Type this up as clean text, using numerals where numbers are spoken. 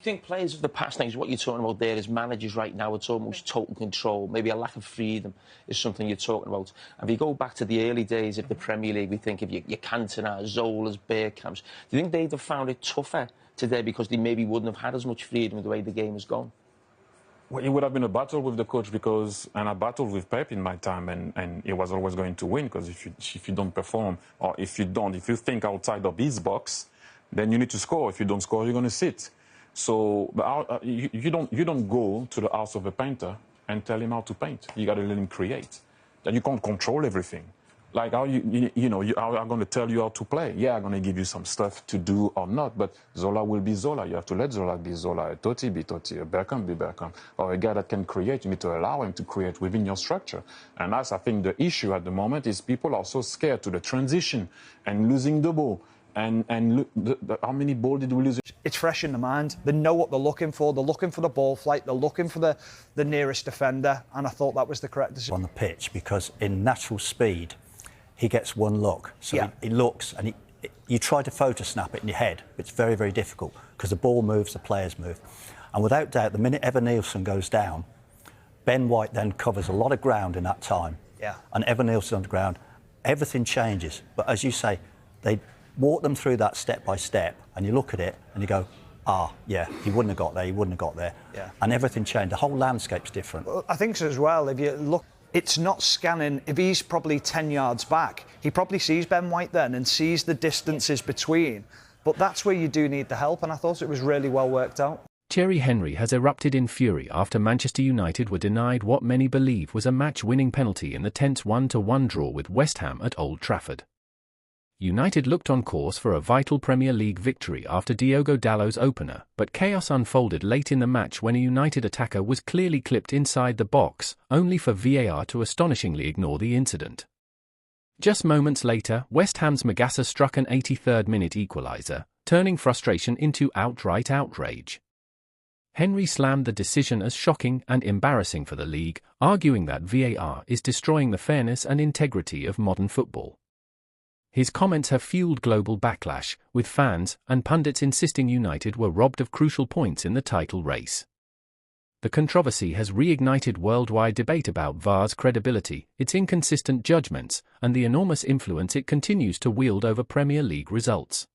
I think players of the past, now, what you're talking about there is managers right now, it's almost total control. Maybe a lack of freedom is something you're talking about. And if you go back to the early days of the Premier League, we think of your Cantona, Zola's, Bergkamp's. Do you think they'd have found it tougher today because they maybe wouldn't have had as much freedom with the way the game has gone? Well, it would have been a battle with the coach and I battled with Pep in my time, and he was always going to win because if you don't perform, or if you think outside of his box, then you need to score. If you don't score, you're going to sit. So you don't go to the house of a painter and tell him how to paint. You got to let him create. Then you can't control everything. Like how I'm going to tell you how to play. Yeah, I'm going to give you some stuff to do or not, but Zola will be Zola. You have to let Zola be Zola, a Totti be Totti, a Bergkamp be Bergkamp, or a guy that can create. You need to allow him to create within your structure. And that's, I think, the issue at the moment is people are so scared to the transition and losing the ball. And look, how many balls did we lose? It's fresh in the mind. They know what they're looking for. They're looking for the ball flight. They're looking for the nearest defender. And I thought that was the correct decision. On the pitch, because in natural speed, he gets one look. So yeah. he looks and you try to photo snap it in your head. It's very, very difficult because the ball moves, the players move. And without doubt, the minute Evan Nielsen goes down, Ben White then covers a lot of ground in that time. Yeah. And Evan Nielsen on the ground, everything changes. But as you say, they walk them through that step by step, and you look at it and you go, yeah, he wouldn't have got there, he wouldn't have got there. Yeah. And everything changed. The whole landscape's different. Well, I think so as well. If you look, it's not scanning. If he's probably 10 yards back, he probably sees Ben White then and sees the distances between. But that's where you do need the help, and I thought it was really well worked out. Thierry Henry has erupted in fury after Manchester United were denied what many believe was a match-winning penalty in the tense 1-1 draw with West Ham at Old Trafford. United looked on course for a vital Premier League victory after Diogo Dalot's opener, but chaos unfolded late in the match when a United attacker was clearly clipped inside the box, only for VAR to astonishingly ignore the incident. Just moments later, West Ham's Magassa struck an 83rd-minute equaliser, turning frustration into outright outrage. Henry slammed the decision as shocking and embarrassing for the league, arguing that VAR is destroying the fairness and integrity of modern football. His comments have fueled global backlash, with fans and pundits insisting United were robbed of crucial points in the title race. The controversy has reignited worldwide debate about VAR's credibility, its inconsistent judgments, and the enormous influence it continues to wield over Premier League results.